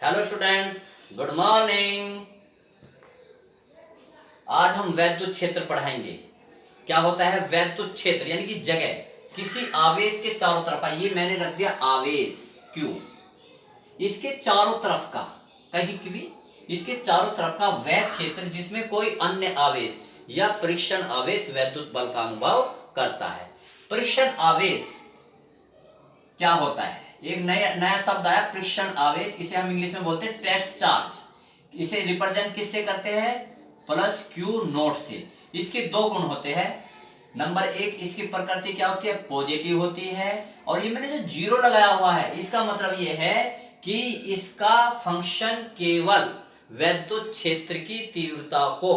Hello students, good morning. आज हम वैद्युत क्षेत्र पढ़ाएंगे। क्या होता है वैद्युत क्षेत्र? यानी कि जगह किसी आवेश के चारों तरफ। ये मैंने रख दिया आवेश क्यू, इसके चारों तरफ का, कहीं की भी इसके चारों तरफ का वह क्षेत्र जिसमें कोई अन्य आवेश या परीक्षण आवेश वैद्युत बल का अनुभव करता है। परीक्षण आवेश क्या होता है? एक नया नया शब्द आया, परीक्षण आवेश। इसे हम इंग्लिश में बोलते हैं टेस्ट चार्ज। इसे रिप्रेजेंट किससे करते हैं? प्लस क्यू नोट से। इसके दो गुण होते हैं। नंबर एक, इसकी प्रकृति क्या होती है? पॉजिटिव होती है। और ये मैंने जो जीरो लगाया हुआ है इसका मतलब ये है कि इसका फंक्शन केवल वैद्युत क्षेत्र की तीव्रता को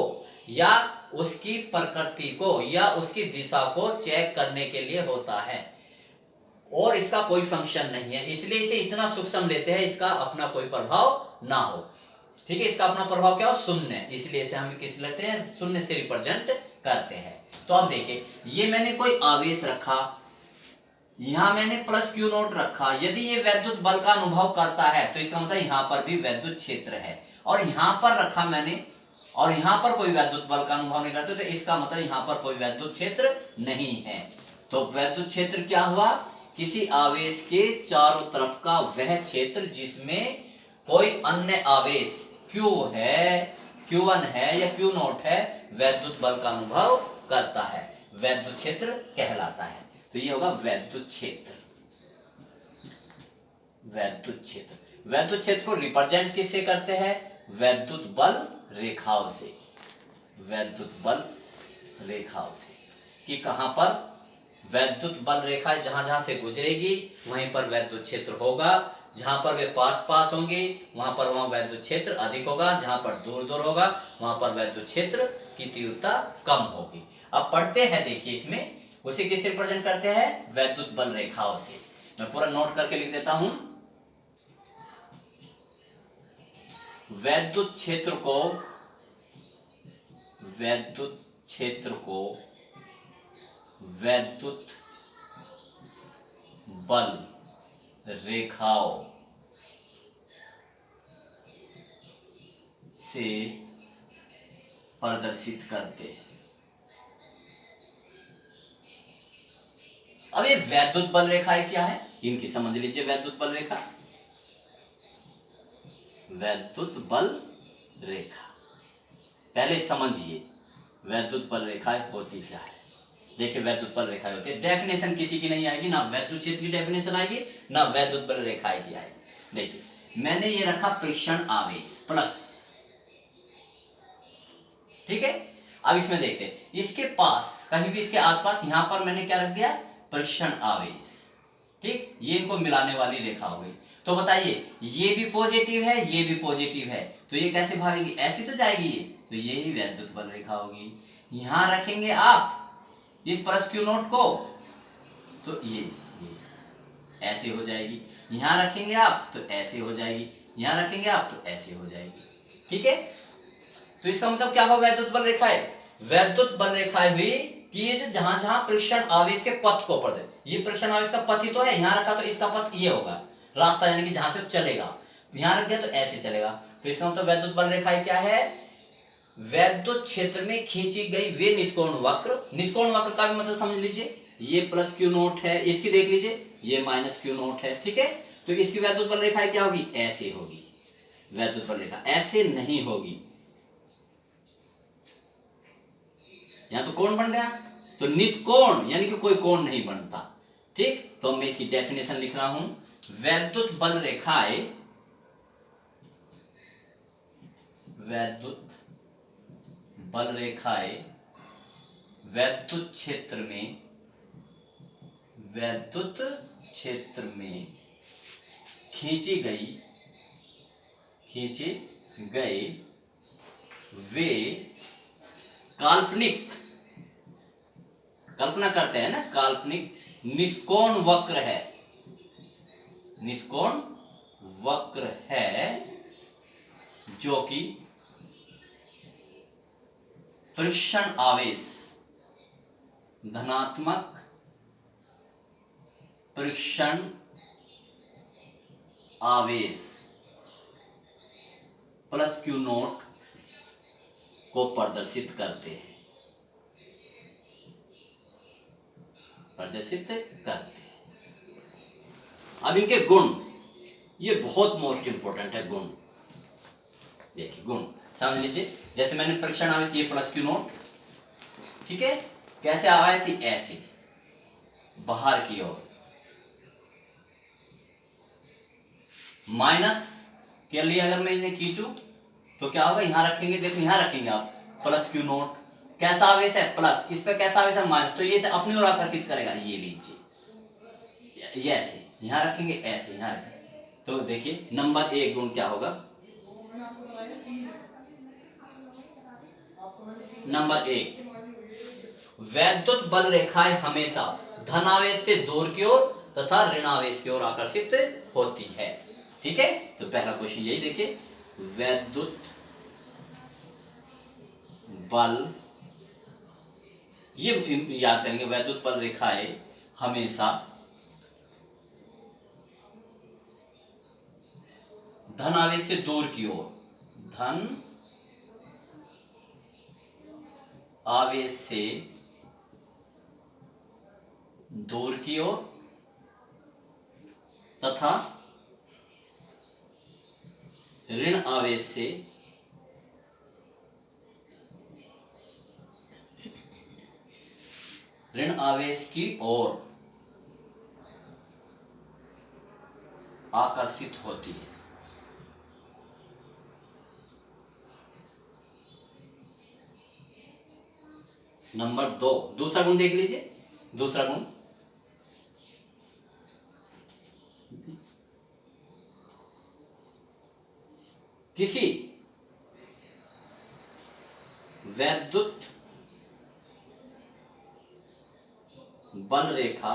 या उसकी प्रकृति को या उसकी दिशा को चेक करने के लिए होता है, और इसका कोई फंक्शन नहीं है। इसलिए इसे इतना सूक्ष्म लेते हैं, इसका अपना कोई प्रभाव ना हो। ठीक है, इसका अपना प्रभाव क्या हो? शून्य। इसलिए इसे हम किस लेते हैं? शून्य से रिप्रेजेंट करते हैं। तो अब देखिए, ये मैंने कोई आवेश रखा, यहां मैंने प्लस क्यू नोट रखा। यदि ये वैद्युत बल का अनुभव करता है तो इसका मतलब यहां पर भी वैद्युत क्षेत्र है। और यहां पर रखा मैंने, और यहां पर कोई वैद्युत बल का अनुभव नहीं करते, तो इसका मतलब यहां पर कोई वैद्युत क्षेत्र नहीं है। तो वैद्युत क्षेत्र क्या हुआ? किसी आवेश के चारों तरफ का वह क्षेत्र जिसमें कोई अन्य आवेश Q है, Q1 है या Q नोट है, वैद्युत बल का अनुभव करता है, वैद्युत क्षेत्र कहलाता है। तो ये होगा वैद्युत क्षेत्र। वैद्युत क्षेत्र, वैद्युत क्षेत्र को रिप्रेजेंट किससे करते हैं? वैद्युत बल रेखाओं से। वैद्युत बल रेखाओं से कि कहां पर वैद्युत बल रेखा जहां जहां से गुजरेगी वहीं पर वैद्युत क्षेत्र होगा। जहां पर वे पास पास होंगे वहां वैद्युत क्षेत्र अधिक होगा, जहां पर दूर दूर होगा वहां पर वैद्युत क्षेत्र की तीव्रता कम होगी। अब पढ़ते हैं, देखिए इसमें उसे किससे रिप्रेजेंट करते हैं? वैद्युत बल रेखाओं से। मैं पूरा नोट करके लिख देता हूं। वैद्युत क्षेत्र को, वैद्युत क्षेत्र को वैद्युत बल रेखाओं से प्रदर्शित करते हैं। अब ये वैद्युत बल रेखाएं क्या है, इनकी समझ लीजिए। वैद्युत बल रेखा, वैद्युत बल रेखा पहले समझिए वैद्युत बल रेखाएं होती क्या है। देखिए वैद्युत बल रेखाएं होती है, डेफिनेशन किसी की नहीं आएगी, ना वैद्युत क्षेत्र की डेफिनेशन आएगी ना वैद्युत बल रेखाएं की आएगी। देखिए मैंने ये रखा परीक्षण आवेश प्लस, ठीक है। अब इसमें देखते हैं, इसके पास कहीं भी इसके आसपास यहां पर मैंने क्या रख दिया? परीक्षण आवेश। ठीक, ये इनको मिलाने वाली रेखा हो गई। तो बताइए, ये भी पॉजिटिव है, ये भी पॉजिटिव है, तो ये कैसे भागेगी? ऐसी तो जाएगी ये, तो ये ही वैद्युत बल रेखा होगी। यहां रखेंगे आप इस प्लस क्यू नोट को, तो ये ऐसे हो जाएगी। यहां रखेंगे आप तो ऐसे हो जाएगी, यहां रखेंगे आप तो ऐसे हो जाएगी। ठीक है, तो इसका मतलब क्या हो? वैद्युत बल रेखाएं, वैद्युत बल रेखाएं हुई कि ये जो जहां जहां परीक्षण आवेश के पथ को पढ़ते, ये परीक्षण आवेश का पथ ही तो है, यहां रखा तो इसका पथ ये होगा, रास्ता यानी कि जहां से चलेगा। यहां रख दिया तो ऐसे चलेगा। तो इसका मतलब वैद्युत बल रेखाएं क्या है? वैद्युत क्षेत्र में खींची गई वे निष्कोण वक्र। निष्कोण वक्र का भी मतलब समझ लीजिए, ये प्लस क्यू नोट है, इसकी देख लीजिए ये माइनस क्यू नोट है। ठीक है, तो इसकी वैद्युत बल रेखाएं क्या होगी? ऐसे होगी। वैद्युत बल रेखा ऐसे नहीं होगी, यहां तो कोण बन गया, तो निष्कोण यानी कि कोई कोण नहीं बनता। ठीक, तो मैं इसकी डेफिनेशन लिख रहा हूं। वैद्युत बल रेखाएं, वैद्युत बल रेखाएं वैद्युत क्षेत्र में, वैद्युत क्षेत्र में खींचे गए वे काल्पनिक, कल्पना करते हैं ना, काल्पनिक निष्कोण वक्र है, निष्कोण वक्र है जो कि परीक्षण आवेश, धनात्मक परीक्षण आवेश प्लस क्यू नोट को प्रदर्शित करते हैं, प्रदर्शित करते हैं। अब इनके गुण, ये बहुत मोस्ट इंपोर्टेंट है गुण। देखिए गुण समझ लीजिए, जैसे मैंने परीक्षण आवेश ये प्लस क्यू नोट, ठीक है, कैसे आए थी, ऐसे बाहर की ओर, माइनस के लिए अगर मैं इन्हें खींचूं तो क्या होगा, यहां रखेंगे, देखो यहां रखेंगे आप प्लस क्यू नोट, कैसा आवेश है प्लस, इस पे कैसा आवेश है माइनस, तो ये से अपनी ओर आकर्षित करेगा, ये लीजिए, ये ऐसे यहां रखेंगे, ऐसे यहां रखेंगे, तो देखिए नंबर 1 गुण क्या होगा, नंबर 1, वैद्युत बल रेखाएं हमेशा धनावेश से दूर की ओर तथा ऋणावेश की ओर आकर्षित होती है। ठीक है, तो पहला क्वेश्चन यही देखिए, वैद्युत बल, ये याद करेंगे, वैद्युत बल रेखाएं हमेशा धन आवेश से दूर की ओर, धन आवेश से दूर की ओर तथा ऋण आवेश से ऋण आवेश की ओर आकर्षित होती है। नंबर 2, दूसरा गुण देख लीजिए, दूसरा गुण, किसी वैद्युत बल रेखा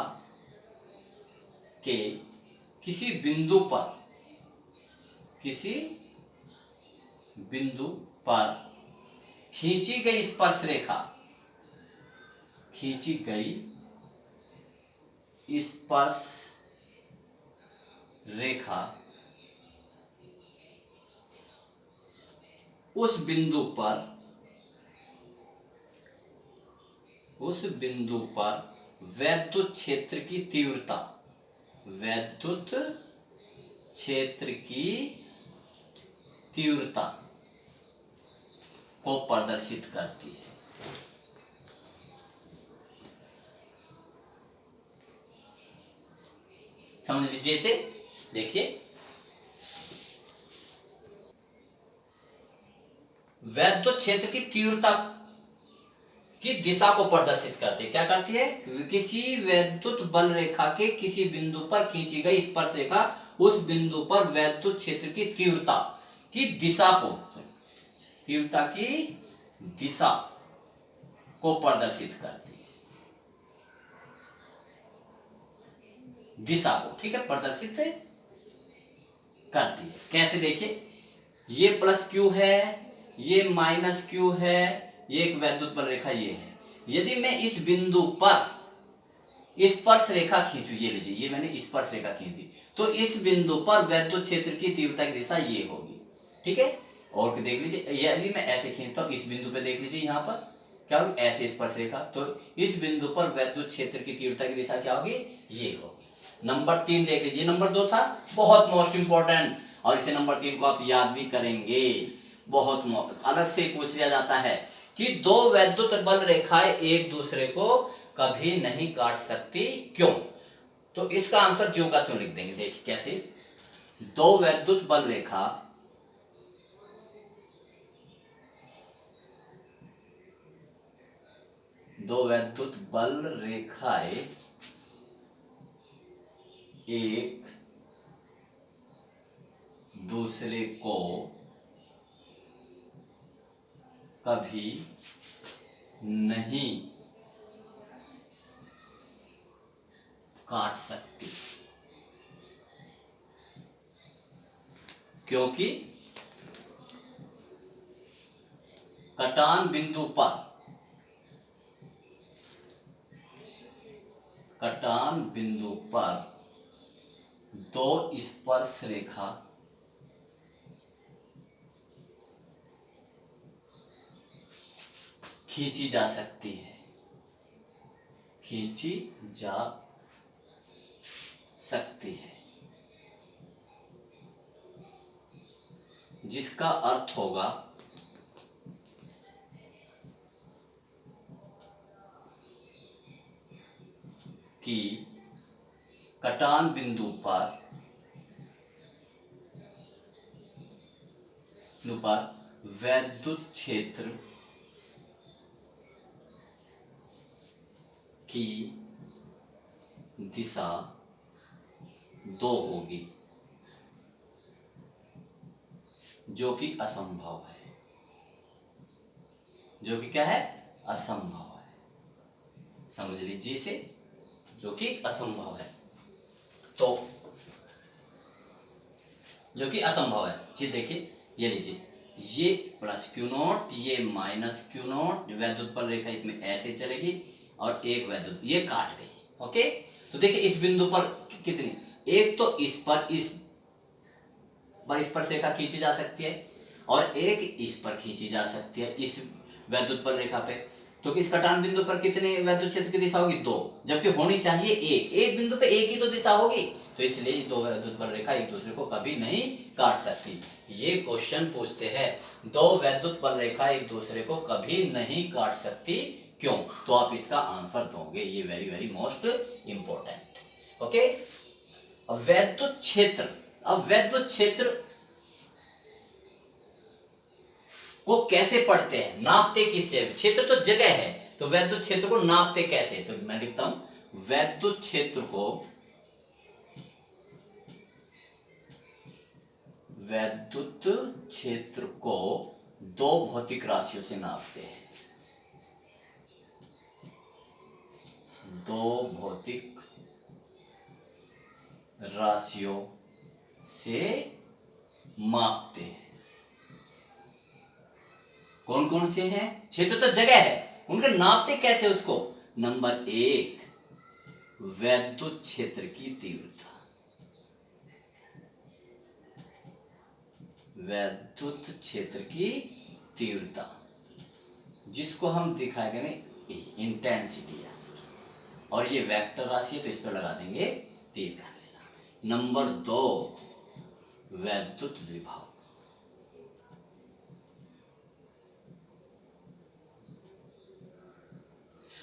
के किसी बिंदु पर, किसी बिंदु पर खींची गई स्पर्श रेखा, खींची गई स्पर्श रेखा उस बिंदु पर वैद्युत क्षेत्र की तीव्रता, वैद्युत क्षेत्र की तीव्रता को प्रदर्शित करती है। समझ लीजिए इसे, देखिए वैद्युत क्षेत्र की तीव्रता की दिशा को प्रदर्शित करते हैं, क्या करती है, किसी वैद्युत बल रेखा के किसी बिंदु पर खींची गई स्पर्श रेखा उस बिंदु पर वैद्युत क्षेत्र की तीव्रता की दिशा को, तीव्रता की दिशा को प्रदर्शित करती है, दिशा को, ठीक है, प्रदर्शित करती है। कैसे, देखिए ये प्लस क्यू है, ये माइनस क्यू है, ये एक वैद्युत बल रेखा ये है, यदि मैं इस बिंदु पर स्पर्श रेखा खींचू, ये लीजिए, ये मैंने स्पर्श रेखा खींच दी, तो इस बिंदु पर वैद्युत क्षेत्र की तीव्रता की दिशा ये होगी, ठीक है। और देख लीजिए, यदि मैं ऐसे खींचता हूं इस बिंदु पे, देख लीजिए यहां पर क्या होगी, ऐसे स्पर्श रेखा, तो इस बिंदु पर वैद्युत क्षेत्र की तीव्रता की दिशा क्या होगी, ये होगी। नंबर 3 देख लीजिए, नंबर 2 था बहुत मोस्ट इंपॉर्टेंट, और इसे नंबर 3 को आप याद भी करेंगे, बहुत अलग से पूछ लिया जाता है कि दो वैद्युत बल रेखाएं एक दूसरे को कभी नहीं काट सकती, क्यों, तो इसका आंसर ज्यों का त्यों लिख देंगे। देखिए कैसे, दो वैद्युत बल रेखा दो वैद्युत बल रेखाएं एक दूसरे को कभी नहीं काट सकती, क्योंकि कटान बिंदु पर, कटान बिंदु पर दो स्पर्श रेखा खींची जा सकती है, खींची जा सकती है, जिसका अर्थ होगा कि कटान बिंदु पर वैद्युत क्षेत्र की दिशा 2 होगी, जो कि असंभव है, जो कि क्या है, असंभव है। समझ लीजिए इसे, जो कि असंभव है। तो जो कि असंभव है जी, देखिए ये लीजिए, ये प्लस क्यू नॉट, ये माइनस क्यू नॉट, वैद्युत पर रेखा इसमें ऐसे चलेगी और एक वैद्युत ये काट गई। ओके, तो देखिए इस बिंदु पर कितनी, एक तो इस पर रेखा खींची जा सकती है और एक इस पर खींची जा सकती है, इस वैद्युत पर रेखा पे। तो इस कटान बिंदु पर कितने वैद्युत क्षेत्र की दिशा होगी, 2, जबकि होनी चाहिए एक बिंदु पे एक ही तो दिशा होगी। तो इसलिए ये 2 वैद्युत पर रेखा एक दूसरे को कभी नहीं काट सकती। ये क्वेश्चन पूछते हैं 2 वैद्युत पर रेखा एक दूसरे को कभी नहीं काट सकती, क्यों? तो आप इसका आंसर दोगे, ये very very most important. Okay, अब वैद्युत क्षेत्र को कैसे पढ़ते हैं, नापते किससे? क्षेत्र तो जगह है, तो वैद्युत क्षेत्र को नापते कैसे? तो मैं लिखता हूं, वैद्युत क्षेत्र को 2 भौतिक राशियों से नापते हैं, 2 भौतिक राशियों से मापते हैं। कौन कौन से हैं? क्षेत्र तो जगह है, उनके नापते कैसे उसको? नंबर 1, वैद्युत क्षेत्र की तीव्रता, वैद्युत क्षेत्र की तीव्रता, जिसको हम दिखाएंगे इंटेंसिटी, और ये वेक्टर राशि है तो इस पर लगा देंगे तीर का निशान। नंबर 2, वैद्युत विभव,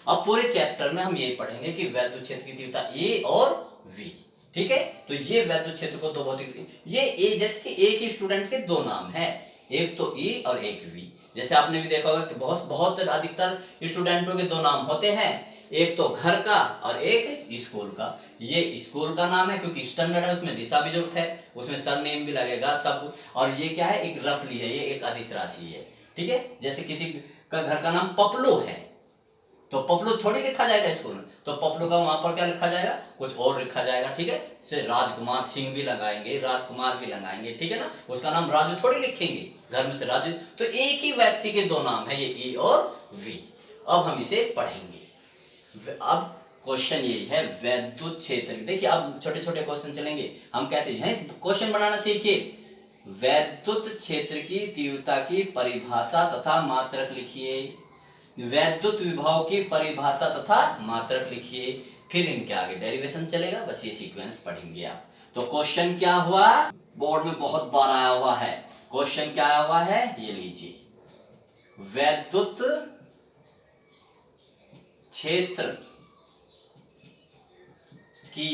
अब पूरे चैप्टर में हम यही पढ़ेंगे कि वैद्युत क्षेत्र की तीव्रता ए और वी, ठीक है। तो ये वैद्युत क्षेत्र को 2 भौतिक, ये ए जैसे कि एक ही स्टूडेंट के 2 नाम है, एक तो ई और एक वी। जैसे आपने भी देखा होगा कि बहुत अधिकतर स्टूडेंटों के 2 नाम होते हैं, एक तो घर का और एक स्कूल का। ये स्कूल का नाम है क्योंकि स्टैंडर्ड है, उसमें दिशा भी जरूरत है, उसमें सरनेम भी लगेगा सब। और ये क्या है, एक रफली है, ये एक अदिश राशि है, ठीक है। जैसे किसी का घर का नाम पपलू है तो पपलू थोड़ी लिखा जाएगा स्कूल में, तो पपलू का वहां पर क्या लिखा जाएगा, कुछ और लिखा जाएगा, ठीक है। से राजकुमार सिंह भी लगाएंगे, राजकुमार भी लगाएंगे, ठीक है ना, उसका नाम राजू थोड़ी लिखेंगे घर में से राजू। तो एक ही व्यक्ति के 2 नाम है, ये ई और वी। अब हम इसे पढ़ेंगे। अब क्वेश्चन यही है, वैद्युत क्षेत्र, देखिए अब छोटे छोटे क्वेश्चन चलेंगे, हम कैसे क्वेश्चन बनाना सीखिए। वैद्युत क्षेत्र की तीव्रता की परिभाषा तथा मात्रक लिखिए, वैद्युत विभव की परिभाषा तथा मात्रक लिखिए, फिर इनके आगे डेरिवेशन चलेगा, बस ये सीक्वेंस पढ़ेंगे आप। तो क्वेश्चन क्या हुआ, बोर्ड में बहुत बार आया हुआ है, क्वेश्चन क्या आया हुआ है, ये लीजिए, वैद्युत क्षेत्र की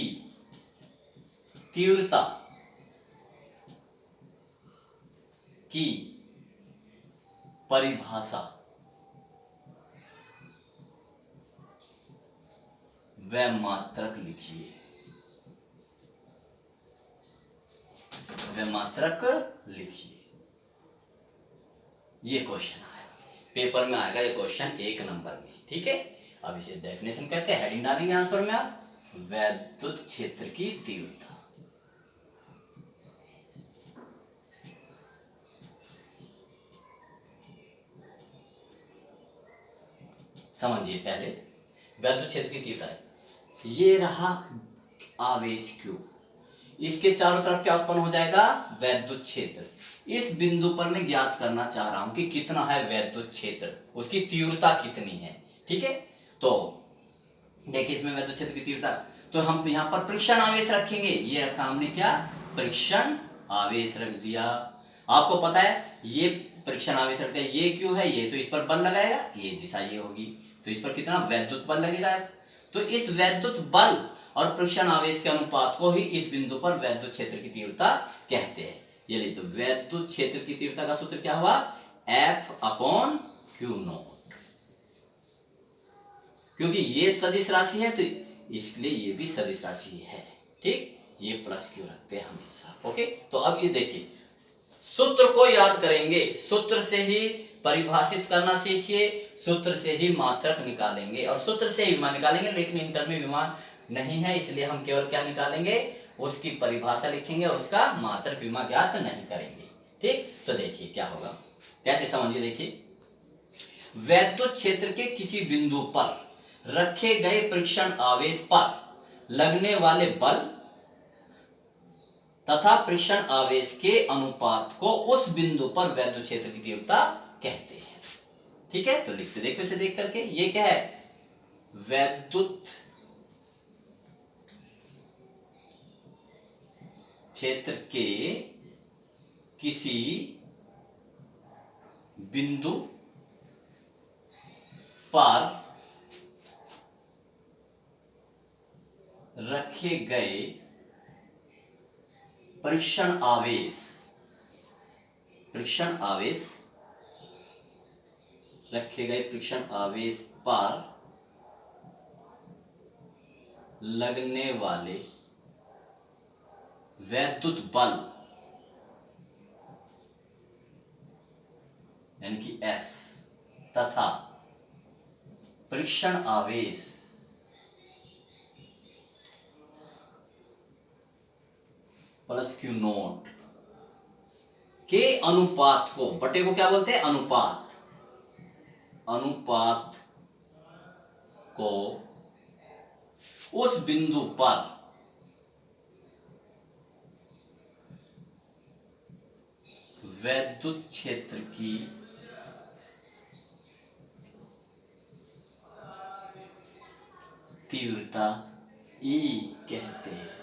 तीव्रता की परिभाषा व मात्रक लिखिए, व मात्रक लिखिए। ये क्वेश्चन आया, पेपर में आएगा ये क्वेश्चन 1 नंबर में, ठीक है। अब इसे डेफिनेशन करते हैं, हेडिंग डालेंगे आंसर में आप, वैद्युत क्षेत्र की तीव्रता। समझिए पहले, वैद्युत क्षेत्र की तीव्रता, ये रहा आवेश Q, इसके चारों तरफ क्या उत्पन्न हो जाएगा, वैद्युत क्षेत्र। इस बिंदु पर मैं ज्ञात करना चाह रहा हूं कि कितना है वैद्युत क्षेत्र, उसकी तीव्रता कितनी है। ठीक है, तो देखिए इसमें वैद्युत क्षेत्र की तीव्रता, तो हम यहाँ पर परीक्षण आवेश रखेंगे। ये रखा हमने क्या, परीक्षण आवेश रख दिया। आपको पता है ये परीक्षण आवेश रखते हैं, ये क्यों है, ये तो इस पर बल लगाएगा, ये दिशा ये होगी, तो इस पर कितना वैद्युत बल लगेगा। तो इस वैद्युत बल और परीक्षण आवेश के अनुपात को ही इस बिंदु पर वैद्युत क्षेत्र की तीव्रता कहते हैं। ये ले, तो वैद्युत क्षेत्र की तीव्रता का सूत्र क्या हुआ, F/Q0। क्योंकि ये सदिश राशि है तो इसलिए ये भी सदिश राशि है। ठीक, ये प्लस क्यू रखते हैं हमेशा। ओके, तो अब ये देखिए सूत्र को याद करेंगे, सूत्र से ही परिभाषित करना सीखिए, सूत्र से ही मात्रक निकालेंगे, और सूत्र से ही विमान निकालेंगे। लेकिन इंटर में विमान नहीं है, इसलिए हम केवल क्या निकालेंगे, उसकी परिभाषा लिखेंगे और उसका मात्रक विमान ज्ञात नहीं करेंगे। ठीक, तो देखिए क्या होगा, कैसे समझिए। देखिए वैद्युत क्षेत्र के किसी बिंदु पर रखे गए परीक्षण आवेश पर लगने वाले बल तथा परीक्षण आवेश के अनुपात को उस बिंदु पर वैद्युत क्षेत्र की तीव्रता कहते हैं। ठीक है, तो लिखते देखो इसे देख करके, ये क्या है, वैद्युत क्षेत्र के किसी बिंदु पर रखे गए परीक्षण आवेश रखे गए परीक्षण आवेश पर लगने वाले वैद्युत बल यानी कि F तथा परीक्षण आवेश प्लस Q0 के अनुपात को, बटे को क्या बोलते हैं, अनुपात को उस बिंदु पर वैद्युत क्षेत्र की तीव्रता E कहते हैं।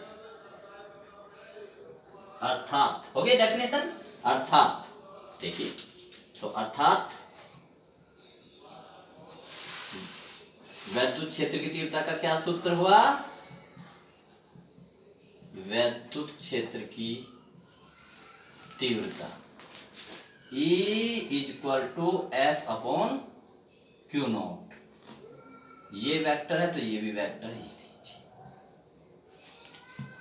अर्थात हो गया डेफिनेशन, अर्थात देखिए, तो अर्थात वैद्युत क्षेत्र की तीव्रता का क्या सूत्र हुआ, वैद्युत क्षेत्र की तीव्रता E = F/Q0। ये वेक्टर है तो ये भी वेक्टर है,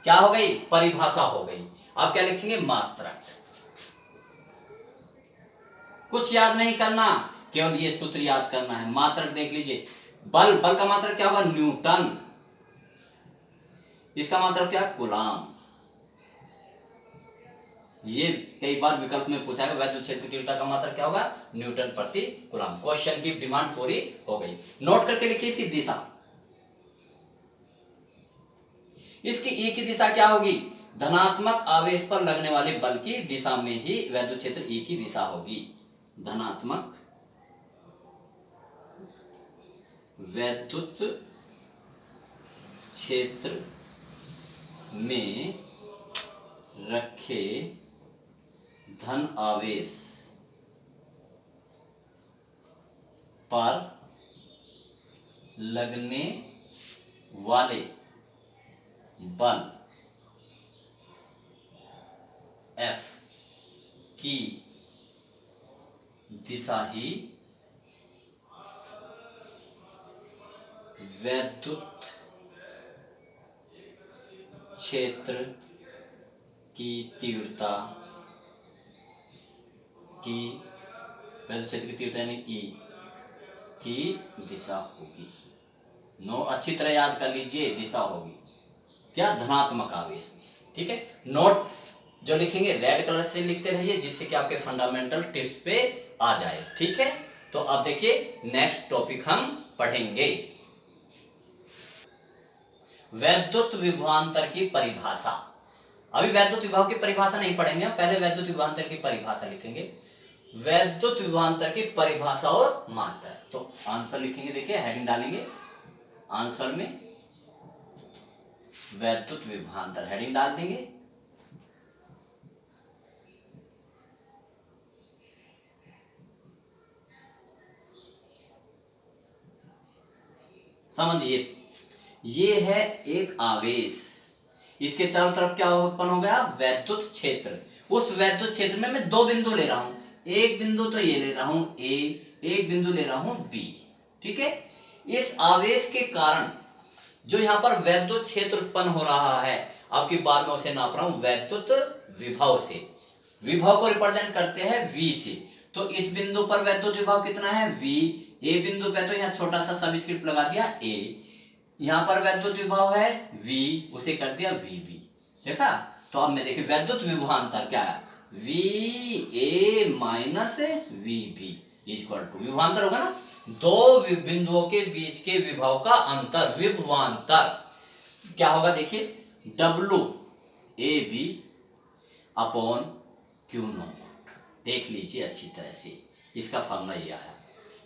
क्या हो गई, परिभाषा हो गई। अब क्या लिखेंगे, मात्रक। कुछ याद नहीं करना, केवल ये सूत्र याद करना है। मात्रक देख लीजिए, बल का मात्रक क्या होगा, न्यूटन। इसका मात्रक क्या, कूलाम। ये कई बार विकल्प में पूछा गया, वैद्युत क्षेत्र की तीव्रता का मात्रक क्या होगा, न्यूटन प्रति कूलाम। क्वेश्चन की डिमांड पूरी हो गई। नोट करके लिखिए इसकी दिशा, इसकी E की दिशा क्या होगी, धनात्मक आवेश पर लगने वाले बल की दिशा में ही वैद्युत क्षेत्र E की दिशा होगी। धनात्मक वैद्युत क्षेत्र में रखे धन आवेश पर लगने वाले बल F की दिशा ही वैद्युत क्षेत्र की तीव्रता की, वैद्युत क्षेत्र की तीव्रता यानी E की दिशा होगी। नो, अच्छी तरह याद कर लीजिए, दिशा होगी क्या, धनात्मक आवेश में। ठीक है, नोट जो लिखेंगे रेड कलर से लिखते रहिए, जिससे कि आपके फंडामेंटल टिप्स पे आ जाए। ठीक है, तो अब देखिए नेक्स्ट टॉपिक हम पढ़ेंगे, वैद्युत विभवांतर की परिभाषा। अभी वैद्युत विभव की परिभाषा नहीं पढ़ेंगे, हम पहले वैद्युत विभवांतर की परिभाषा लिखेंगे। वैद्युत विभवांतर की परिभाषा और मात्रक। तो आंसर लिखेंगे, देखिए हेडिंग डालेंगे आंसर में वैद्युत विभवांतर, हेडिंग डाल देंगे। समझिए, ये है एक आवेश, इसके चारों तरफ क्या उत्पन्न हो गया, वैद्युत क्षेत्र। उस वैद्युत क्षेत्र में मैं दो बिंदु ले रहा हूं, एक बिंदु तो ये ले रहा हूं ए, एक बिंदु ले रहा हूं बी। ठीक है, इस आवेश के कारण जो यहां पर वैद्युत क्षेत्र उत्पन्न हो रहा है, आपकी बार में उसे नाप रहा हूं वैद्युत विभव से। विभव को रिप्रेजेंट करते हैं V से। तो इस बिंदु पर वैद्युत विभव कितना है, V। ए बिंदु पे तो यहाँ छोटा सा सबस्क्रिप्ट लगा दिया A। यहाँ पर वैद्युत विभव है V, उसे कर दिया VB। देखा, तो अब मैं देखिए वैद्युत विभवांतर क्या है, VA minus VB equal to, विभवांतर होगा ना, दो बिंदुओं के बीच के विभव का अंतर, विभवांतर क्या होगा, देखिए WAB अपॉन Q नॉट। देख लीजिए अच्छी तरह से, इसका फॉर्मूला ये आया।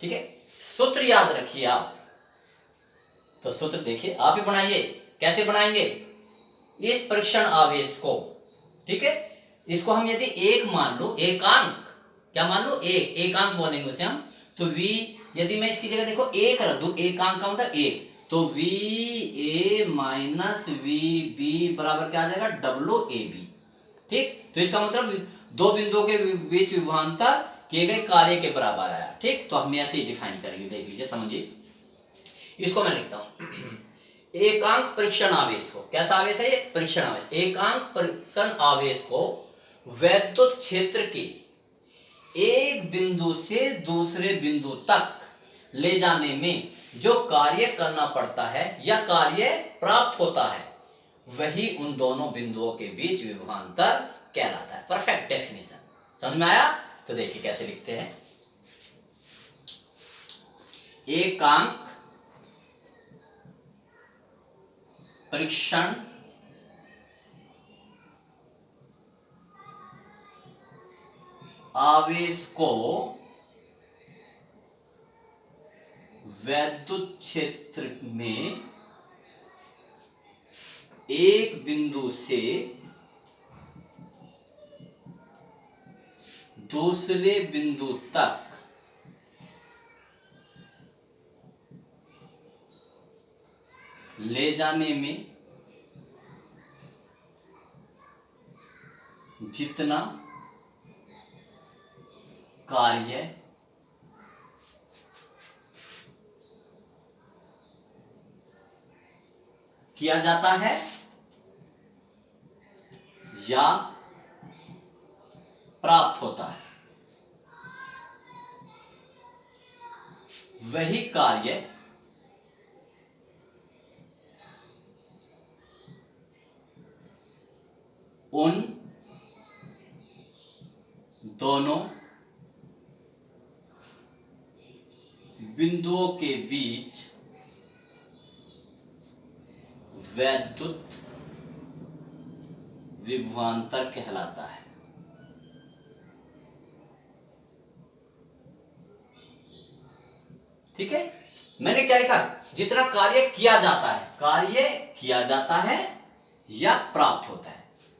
ठीक है, सूत्र याद रखिए आप। तो सूत्र देखिए, आप ही बनाइए, कैसे बनाएंगे, इस परीक्षण आवेश को, ठीक है, इसको हम यदि एक मान लो, एकांक, क्या मान लो, एकांक बोलेंगे उसे हम। तो V, यदि मैं इसकी जगह देखो एक रख दूं, एकांक का मतलब एक, तो VA माइनस VB बराबर क्या आ जाएगा, WAB। ठीक, तो इसका मतलब दो बिंदुओं के बीच विभवांतर किए गए कार्य के बराबर आया। ठीक, तो हम ऐसे ही डिफाइन करेंगे, देख लीजिए, समझिए। इसको मैं लिखता हूं एकांक परीक्षण आवेश को, कैसा आवेश है ये, परीक्षण आवेश। एकांक परीक्षण आवेश को वैद्युत क्षेत्र के एक बिंदु से दूसरे बिंदु तक ले जाने में जो कार्य करना पड़ता है या कार्य प्राप्त होता है, वही उन दोनों बिंदुओं के बीच विभवांतर कहलाता है। परफेक्ट डेफिनेशन, समझ में आया। तो देखिए कैसे लिखते हैं, एकांक परीक्षण आवेश को वैद्युत क्षेत्र में एक बिंदु से दूसरे बिंदु तक ले जाने में जितना कार्य किया जाता है या प्राप्त होता है, वही कार्य उन दोनों बिंदुओं के बीच वैद्युत विभवांतर कहलाता है। ठीक है, मैंने क्या लिखा, जितना कार्य किया जाता है, कार्य किया जाता है या प्राप्त होता है।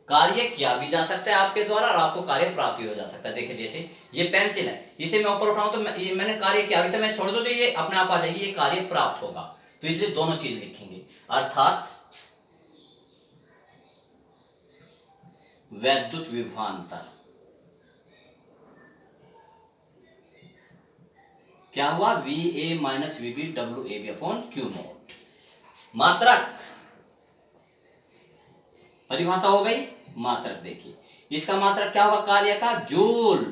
कार्य किया भी जा सकता है आपके द्वारा और आपको कार्य प्राप्त भी हो जा सकता है। देखिए जैसे ये पेंसिल है, इसे मैं ऊपर उठाऊं तो ये मैंने कार्य किया, इसे मैं छोड़ दूं तो ये अपने आप आ जाएगी, ये कार्य प्राप्त होगा। तो इसलिए दोनों चीज लिखेंगे, अर्थात वैद्युत विभवांतर क्या हुआ, VA minus VB WAB upon Q not. मात्रक, परिभाषा हो गई। मात्रक देखिए, इसका मात्रक क्या होगा, कार्य का जूल,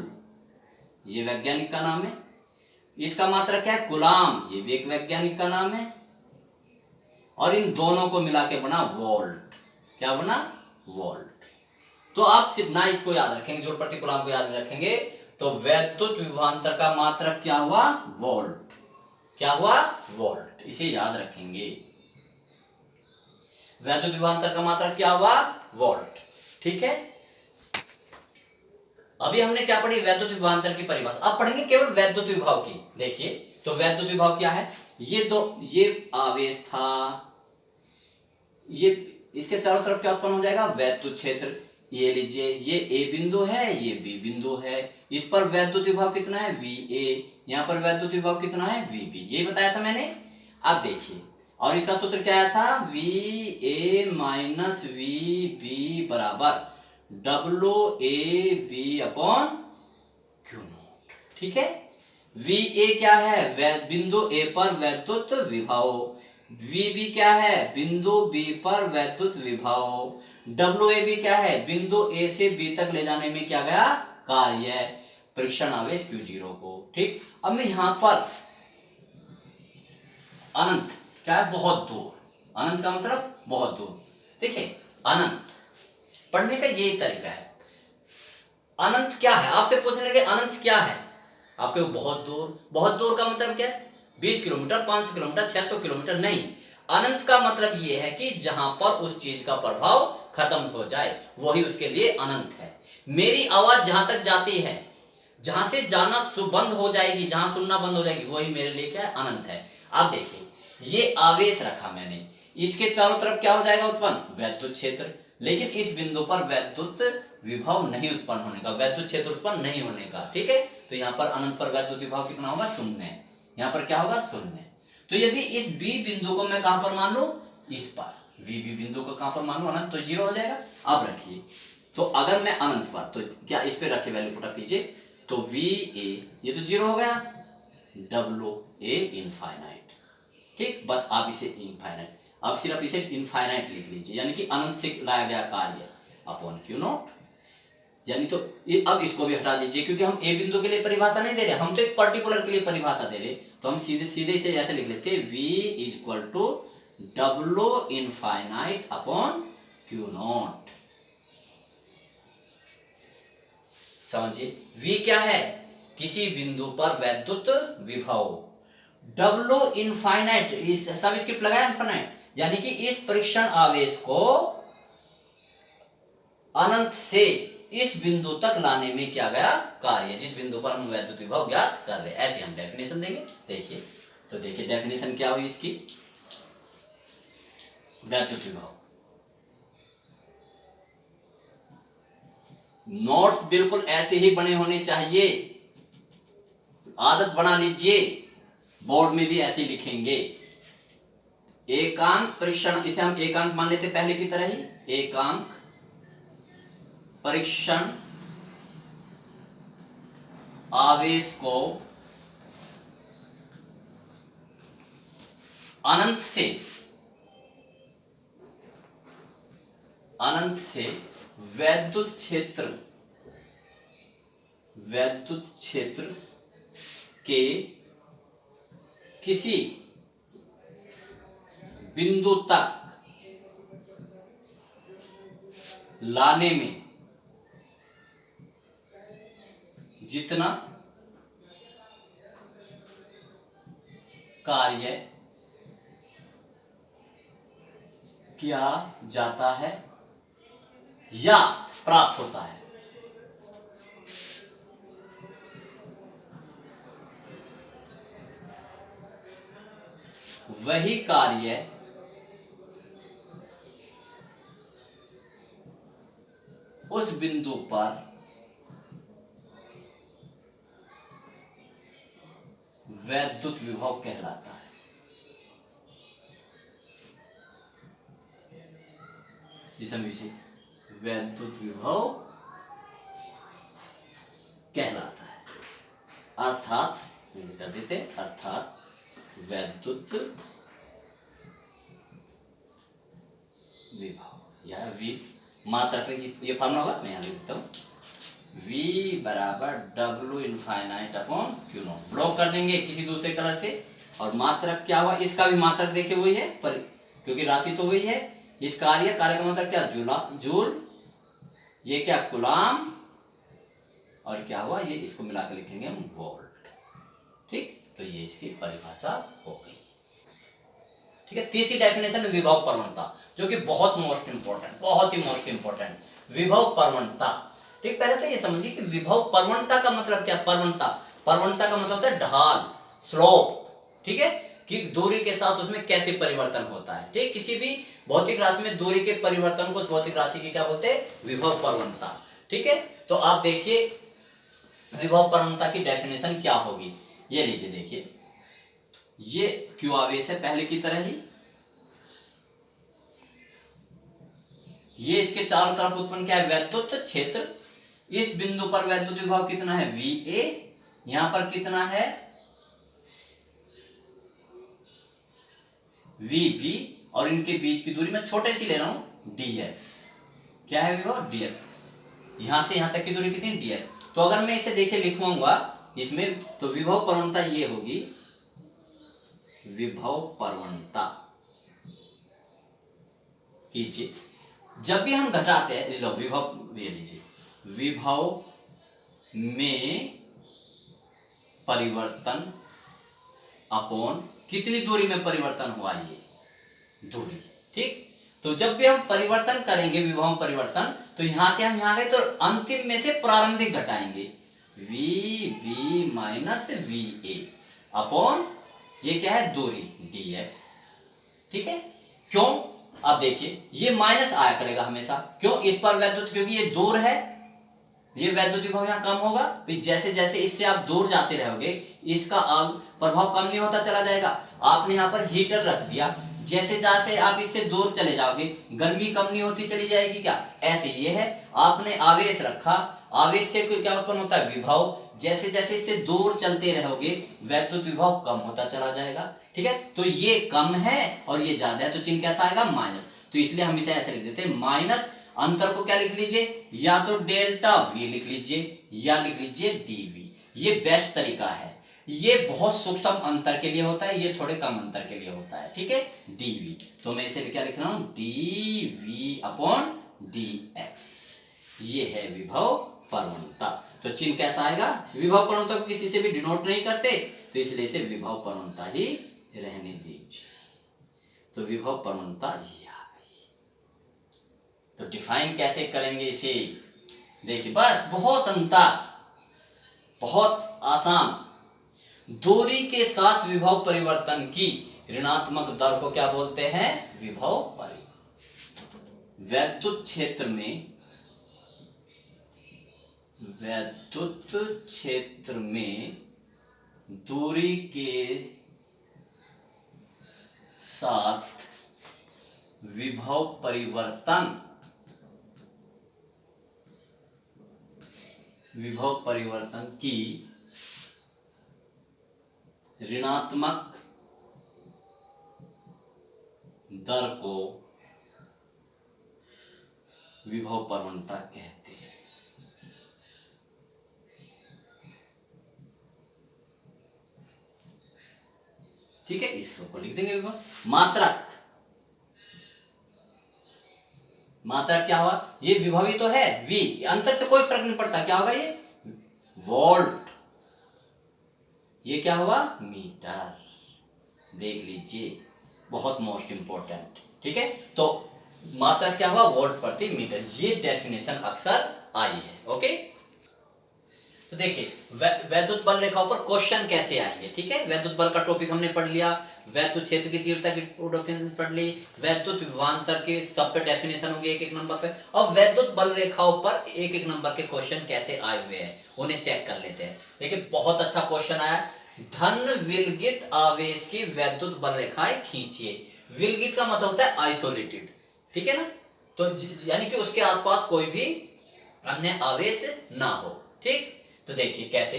ये वैज्ञानिक का नाम है। इसका मात्रक क्या है, कूलाम, ये भी एक वैज्ञानिक का नाम है। और इन दोनों को मिला के बना वोल्ट, क्या बना, वोल्ट। तो आप सिर्फ ना इसको याद रखेंगे, जोड़ प्रति कूलाम को याद रखेंगे, तो वैद्युत विभवांतर का मात्रक क्या हुआ, वोल्ट, क्या हुआ, वोल्ट, इसे याद रखेंगे। वैद्युत विभवांतर का मात्रक क्या हुआ, वोल्ट। ठीक है, अभी हमने क्या पढ़ी, वैद्युत विभवांतर की परिभाषा। अब पढ़ेंगे केवल वैद्युत विभव की। देखिए तो वैद्युत विभव क्या है, ये आवेश था, ये इसके चारों तरफ क्या उत्पन्न हो जाएगा, वैद्युत क्षेत्र। ये लीजिए, ये ए बिंदु है, ये बी बिंदु है, इस पर वैद्युत विभव कितना है, वी ए, यहाँ पर वैद्युत विभव कितना है, वी बी, ये बताया था मैंने। अब देखिए, और इसका सूत्र क्या आया था, V A minus V B बराबर W A B upon Q naught. ठीक है, वी ए क्या है, बिंदु ए पर वैद्युत विभव, वी बी क्या है, बिंदु बी पर वैद्युत विभव, डब्ल्यू ए बी क्या है, बिंदु ए से बी तक ले जाने में क्या गया कार्य, परीक्षण आवेश Q0 को। ठीक, अब मैं यहां पर अनंत क्या है, बहुत दूर, अनंत का मतलब बहुत दूर। देखिए अनंत पढ़ने का यही तरीका है। अनंत क्या है, आपसे पूछने लगे अनंत क्या है, आपके बहुत दूर, बहुत दूर का मतलब क्या है, 20 किलोमीटर, 500 किलोमीटर, 600 किलोमीटर नहीं। अनंत का मतलब ये है कि जहां पर उस चीज का प्रभाव खत्म हो जाए, वही उसके लिए अनंत है। मेरी आवाज जहां तक जाती है, जहां से जाना बंद हो जाएगी, जहां सुनना बंद हो जाएगी, वही मेरे लिए क्या है, अनंत है। आप देखिए, ये आवेश रखा मैंने, इसके चारों तरफ क्या हो जाएगा उत्पन्न, वैद्युत क्षेत्र, लेकिन इस बिंदु पर वैद्युत विभव नहीं उत्पन्न होने का, वैद्युत क्षेत्र उत्पन्न नहीं होने का। ठीक है, तो यहाँ पर अनंत पर वैद्युत विभव कितना होगा, शून्य, यहाँ पर क्या होगा, शून्य। तो यदि इस बी बिंदु को मैं कहां पर मान लू, इस पर, वी बी बिंदु को कहां पर मान लू, अनंत, तो जीरो हो जाएगा। अब रखिए, तो अगर मैं अनंत पर, तो क्या इस पे रखे वैल्यू पुटअप कीजिए, तो वी ए ये तो जीरो हो गया, डब्ल्यू ए इनफाइनाइट। ठीक, बस आप इसे इनफाइनाइट, अब सिर्फ इसे इनफाइनाइट लिख लीजिए, यानी कि अनंत से लाया गया कार्य अपॉन क्यू नॉट। यानी तो ये, अब इसको भी हटा दीजिए, क्योंकि हम ए बिंदु के लिए परिभाषा नहीं दे रहे, हम तो एक पर्टिकुलर के लिए परिभाषा दे रहे, तो हम सीधे सीधे इसे ऐसे लिख लेते हैं, v equal to W infinite upon Q naught. समझिए, v क्या है, किसी बिंदु पर वैद्युत विभव, डब्ल्यू इनफाइनाइट, इस सब स्क्रिप्ट लगाया इनफाइनाइट, यानी कि इस परीक्षण आवेश को अनंत से इस बिंदु तक लाने में क्या गया कार्य, जिस बिंदु पर हम वैद्युत विभव ज्ञात कर रहे हैं, ऐसे हम डेफिनेशन देंगे। देखिए, तो देखिए डेफिनेशन क्या हुई इसकी, वैद्युत विभव, नोट्स बिल्कुल ऐसे ही बने होने चाहिए, आदत बना लीजिए, बोर्ड में भी ऐसे ही लिखेंगे। एकांक परीक्षण, इसे हम एकांक मान लेते पहले की तरह ही, एकांक परीक्षण आवेश को अनंत से वैद्युत क्षेत्र के किसी बिंदु तक लाने में जितना कार्य किया जाता है या प्राप्त होता है, वही कार्य उस बिंदु पर वैद्युत विभव कहलाता है। जिसे हम इसे वैद्युत विभव कहलाता है, अर्थात कर देते, अर्थात वैद्युत विभव या वी मात्रा की ये फॉर्मूला होगा, मैं यहाँ लिख देता हूँ, v बराबर W infinite upon Q not, block कर देंगे किसी दूसरे कलर से। और मात्रक क्या हुआ, इसका भी मात्रक देखिए वही है, पर क्योंकि राशि तो वही है, इस कार्य का मतलब क्या, जूल, ये क्या कूलाम, और क्या हुआ ये, इसको मिलाकर लिखेंगे हम वोल्ट। ठीक, तो ये इसकी परिभाषा हो गई। ठीक है, तीसरी डेफिनेशन है विभव प्रवणता, जो कि बहुत मोस्ट इंपॉर्टेंट, बहुत ही मोस्ट इंपॉर्टेंट, विभव प्रवणता। ठीक, पहले तो ये समझिए कि विभव प्रवणता का मतलब क्या। प्रवणता, प्रवणता का मतलब होता है ढाल, स्लोप। ठीक है, कि दूरी के साथ उसमें कैसे परिवर्तन होता है। ठीक, किसी भी भौतिक राशि में दूरी के परिवर्तन को उस भौतिक राशि की क्या बोलते हैं, विभव प्रवणता। ठीक है, तो आप देखिए विभव प्रवणता की डेफिनेशन क्या होगी। ये लीजिए, देखिए ये क्यू आवेश है पहले की तरह ही, ये इसके चारों तरफ उत्पन्न क्या है, वैद्युत क्षेत्र। इस बिंदु पर वैद्युत विभव कितना है, VA, यहां पर कितना है, VB, और इनके बीच की दूरी मैं छोटे सी ले रहा हूं, DS। क्या है विभव, DS। यहां से यहां तक की दूरी कितनी, DS। तो अगर मैं इसे देखे लिखवाऊंगा इसमें, तो विभव प्रवणता ये होगी, विभव प्रवणता कीजिए, जब भी हम घटाते हैं, लो विभव, ये लीजिए, विभव में परिवर्तन अपॉन कितनी दूरी में परिवर्तन हुआ, ये दूरी। ठीक, तो जब भी हम परिवर्तन करेंगे, विभव परिवर्तन, तो यहां से हम यहां गए तो अंतिम में से प्रारंभिक घटाएंगे, VB माइनस VA अपॉन ये क्या है, दूरी DS। ठीक है, क्यों, अब देखिए ये माइनस आया करेगा हमेशा, क्यों, इस पर वैद्युत, क्योंकि ये दूर है, ये वैद्युत विभव यहाँ कम होगा, फिर जैसे जैसे इससे आप दूर जाते रहोगे इसका प्रभाव कम नहीं होता चला जाएगा। आपने यहाँ पर हीटर रख दिया, जैसे जैसे आप इससे दूर चले जाओगे गर्मी कम नहीं होती चली जाएगी क्या, ऐसे ये है। आपने आवेश रखा, आवेश से क्या उत्पन्न होता है, विभव। जैसे जैसे इससे दूर चलते रहोगे वैद्युत विभव कम होता चला जाएगा। ठीक है, तो ये कम है और ये ज्यादा है, तो चिन्ह कैसा आएगा, माइनस। तो इसलिए हम इसे ऐसे लिख देते हैं, माइनस, अंतर को क्या लिख लीजिए, या तो डेल्टा V लिख लीजिए या लिख लीजिए DV। ये बेस्ट तरीका है, ये बहुत सूक्ष्म अंतर के लिए होता है, ये थोड़े कम अंतर के लिए होता है। ठीक है, DV, तो मैं इसे क्या लिख रहा हूं, DV अपॉन DX। ये है विभव प्रवणता। तो चिन्ह कैसा आएगा, विभव प्रवणता को किसी से भी डिनोट नहीं करते, तो इसलिए इसे विभव प्रवणता ही रहने दीजिए। तो विभव प्रवणता ये आ गई। तो डिफाइन कैसे करेंगे इसे, देखिए बस बहुत अंतर, बहुत आसान। दूरी के साथ विभव परिवर्तन की ऋणात्मक दर को क्या बोलते हैं, विभव परिवर्तन। वैद्युत क्षेत्र में, वैद्युत क्षेत्र में दूरी के साथ विभव परिवर्तन, विभव परिवर्तन की ऋणात्मक दर को विभव प्रवणता कहते हैं। ठीक है, इसको लिख देंगे विभव। मात्रक, मात्रक क्या हुआ, ये विभवी तो है V, अंतर से कोई फर्क नहीं पड़ता, क्या होगा ये वोल्ट, ये क्या हुआ मीटर। देख लीजिए, बहुत मोस्ट इंपॉर्टेंट। ठीक है, तो मात्रक क्या हुआ, वोल्ट प्रति मीटर। ये डेफिनेशन अक्सर आई है। ओके, तो देखिए वैद्युत बल रेखाओं पर क्वेश्चन कैसे आएंगे। ठीक है, वैद्युत बल का टॉपिक हमने पढ़ लिया, वैद्युत क्षेत्र की तीव्रता की डेफिनेशन पढ़ ली, वैद्युत विभवांतर के सब पे डेफिनेशन होगी एक एक नंबर पे, और वैद्युत बल रेखाओं पर एक एक नंबर के क्वेश्चन कैसे आए हुए हैं उन्हें चेक कर लेते हैं। देखिए बहुत अच्छा क्वेश्चन आया, धन विलगित आवेश की वैद्युत बल रेखाएं खींचिए। विलगित का मतलब होता है आइसोलेटेड, ठीक है ना, तो यानी कि उसके आसपास कोई भी अन्य आवेश ना हो। ठीक, तो देखिए कैसे,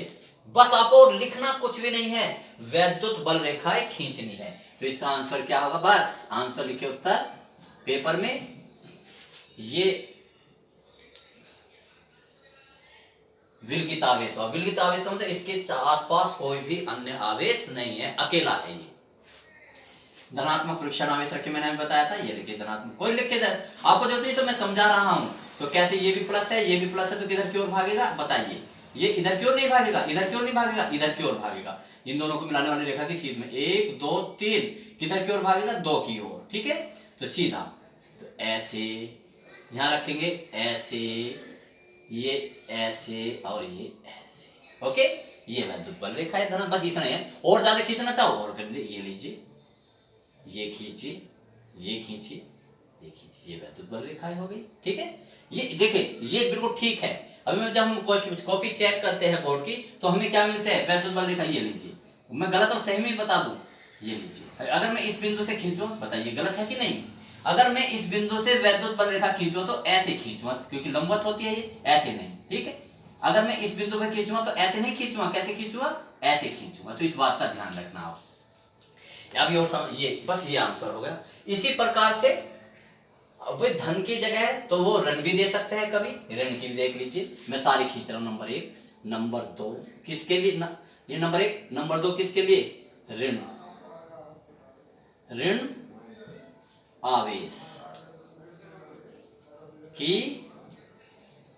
बस आपको लिखना कुछ भी नहीं है, वैद्युत बल रेखाएं खींचनी है। तो इसका आंसर क्या होगा, बस आंसर लिखे उत्तर पेपर में। ये विलगित आवेश हुआ, विलगित आवेश का मतलब इसके आसपास कोई भी अन्य आवेश नहीं है, अकेला है ये। धनात्मक परीक्षण आवेश रखे मैंने बताया था, ये लिखिए धनात्मक, कोई लिखे आपको जरूरत नहीं तो मैं समझा रहा हूं। तो कैसे ये भी प्लस है ये भी प्लस है, तो किधर की ओर भागेगा बताइए, ये इधर की ओर नहीं भागेगा, इधर की ओर नहीं भागेगा, इधर की ओर भागेगा। इन दोनों को मिलाने वाली रेखा की सीध में 1 2 3 किधर की ओर भागेगा, 2 की ओर। ठीक है, तो सीधा तो ऐसे यहां रखेंगे, ऐसे, ये ऐसे और ये ऐसे। ओके, ये वैद्युत बल रेखा है धन, बस इतना है। और ज्यादा खींचना चाहो और कर लीजिए, ये लीजिए, ये खींचिए, ये खींचिए, ये खींचिए, ये वैद्युत बल रेखाएं हो गई। ठीक है, ये देखिए ये बिल्कुल ठीक है। अभी जब हम कॉपी चेक करते हैं बोर्ड की तो हमें क्या मिलता है, वैद्युत बल रेखा। ये लीजिए, मैं गलत और सही में बता दूं, ये लीजिए। अगर मैं इस बिंदु से खींचूं, बताइए गलत है कि नहीं। अगर मैं इस बिंदु से वैद्युत बल रेखा खींचूं तो ऐसे खींचूंगा, क्योंकि लंबवत होती है ये, ऐसे नहीं। ठीक है, अगर मैं इस बिंदु पर खींचूंगा तो ऐसे नहीं खींचूंगा, कैसे खींचूंगा, ऐसे खींचूंगा। तो इस बात का ध्यान रखना आप। अभी और समझ, ये बस ये आंसर हो गया। इसी प्रकार से अब धन की जगह है तो वो ऋण भी दे सकते हैं, कभी ऋण की भी देख लीजिए। मैं सारे खींच रहा हूं, नंबर 1 नंबर 2 किसके लिए ये नंबर 1 नंबर 2 किसके लिए, ऋण, ऋण आवेश की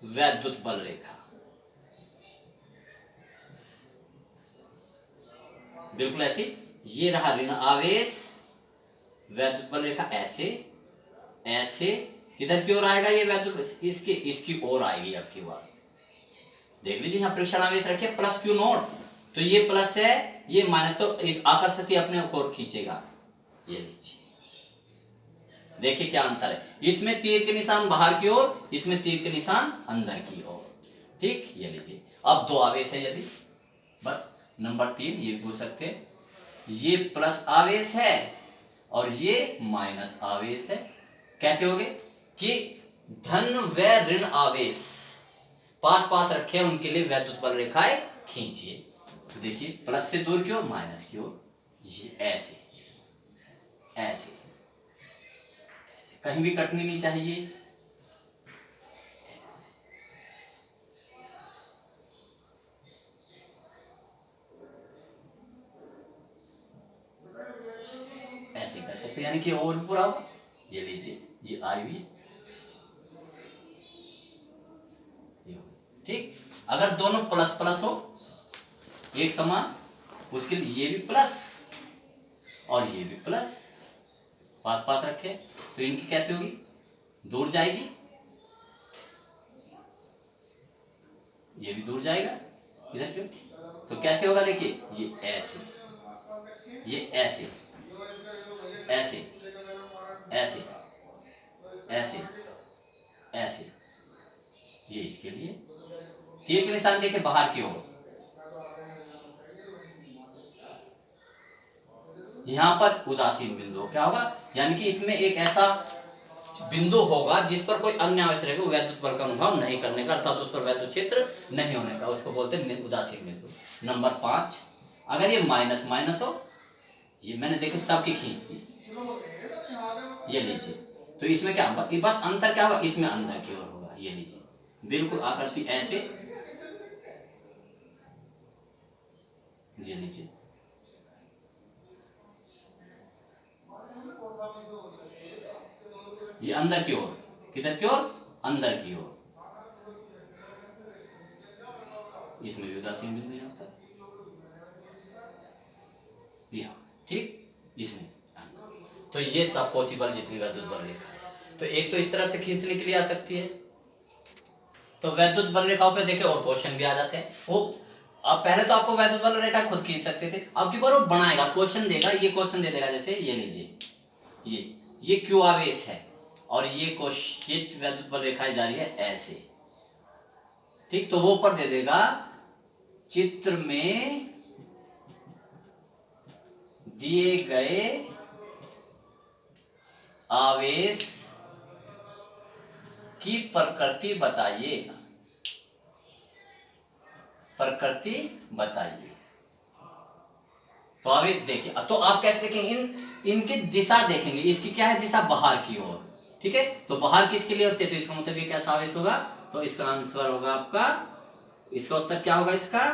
वैद्युत बल रेखा, बिल्कुल ऐसी। ये रहा ऋण आवेश वैद्युत बल रेखा, ऐसे ऐसे किधर की ओर आएगा ये वैद्युत, इसके इसकी ओर आएगी आपकी बात। देख लीजिए यहाँ परीक्षण आवेश रखिए प्लस क्यू नॉट, तो ये प्लस है, ये माइनस, तो इस आकर्षित अपने ओर खींचेगा। ये लीजिए, देखिए क्या अंतर है, इसमें तीर के निशान बाहर की ओर, इसमें तीर के निशान अंदर की ओर। ठीक, ये लीजिए। अब दो आवेश है, यदि बस नंबर 3 ये पूछ सकते हैं, ये प्लस आवेश है और ये माइनस आवेश है। कैसे हो गए कि धन व ऋण आवेश पास पास रखे, उनके लिए वैद्युत बल रेखाएं खींचिए। तो देखिए प्लस से दूर की ओर, माइनस की ओर, ये ऐसे ऐसे ऐसे, कहीं भी कटनी नहीं चाहिए। ऐसे कर सकते हैं, यानी कि और भी पूरा होगा। ये लीजिए, ये आई हुई, ठीक। अगर दोनों प्लस प्लस हो एक समान, उसके लिए ये भी प्लस और ये भी प्लस पास पास रखे, तो इनकी कैसे होगी, दूर जाएगी, ये भी दूर जाएगा इधर क्यों, तो कैसे होगा, देखिए ये ऐसे, ये ऐसे ऐसे ऐसे ऐसे ऐसे, ये इसके लिए तीर के निशान देखे बाहर की ओर। यहां पर उदासीन बिंदु क्या होगा, यानी कि इसमें एक ऐसा बिंदु होगा जिस पर कोई अन्य आवेश रहेगा, वैद्युत बल का अनुभव नहीं करने का, अर्थात उस पर वैद्युत क्षेत्र नहीं होने का, उसको बोलते हैं उदासीन बिंदु। नंबर 5, अगर ये माइनस माइनस हो, ये मैंने देखे सबकी खींच दी, ये लीजिए, तो इसमें क्या बस अंतर क्या होगा, इसमें अंदर की ओर होगा। ये लीजिए, बिल्कुल आकृति ऐसे, ये लीजिए, ये अंदर की ओर, किधर की ओर, अंदर की ओर, इसमें भी उदासीन बिंदु यहाँ पर, ठीक, इसमें। तो ये सब पॉसिबल जितनी वैद्युत बल रेखा है, तो एक तो इस तरफ से खींचने के लिए आ सकती है। तो वैद्युत बल रेखाओं पे देखे और क्वेश्चन भी आ जाते हैं। वो अब पहले तो आपको वैद्युत बल रेखा खुद खींच सकते थे, अब की बार वो बनाएगा, क्वेश्चन देगा, ये क्वेश्चन दे देगा, जैसे ये लीजिए, ये क्यू आवेश है और ये क्वेश्चन वैद्युत बल रेखाएं जा रही है ऐसे, ठीक, तो वो ऊपर दे देगा चित्र में दिए गए आवेश की प्रकृति बताइए, प्रकृति बताइए। तो आवेश देखिए, तो आप कैसे देखेंगे, इनकी दिशा देखेंगे, इसकी क्या है दिशा, बाहर की ओर, ठीक है, तो बाहर किसके लिए होती है, तो इसका मतलब ये कैसा आवेश होगा, तो इसका आंसर होगा आपका, इसका उत्तर क्या होगा, इसका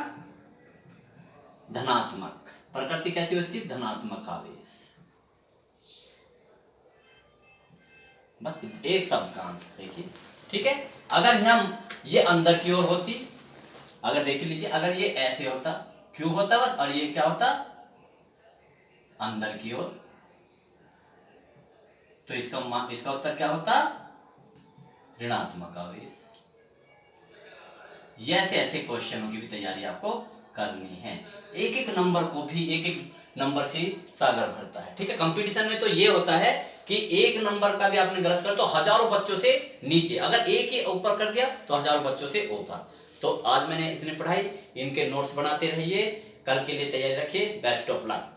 धनात्मक। प्रकृति कैसी है उसकी, धनात्मक आवेश। बस एक शब्द का आंसर देखिए, ठीक है। अगर हम ये अंदर की ओर होती अगर देख लीजिए, अगर ये ऐसे होता, क्यू होता बस, और ये क्या होता, अंदर की ओर, तो इसका उत्तर क्या होता, ऋणात्मक आवेश। ऐसे ऐसे क्वेश्चनों की भी तैयारी आपको करनी है। एक एक नंबर को भी एक एक नंबर से सागर भरता है, ठीक है। कंपटीशन में तो ये होता है कि एक नंबर का भी आपने गलत कर तो हजारों बच्चों से नीचे, अगर एक ही ऊपर कर दिया तो हजारों बच्चों से ऊपर। तो आज मैंने इतनी पढ़ाई, इनके नोट्स बनाते रहिए, कल के लिए तैयारी रखिए। Best of luck.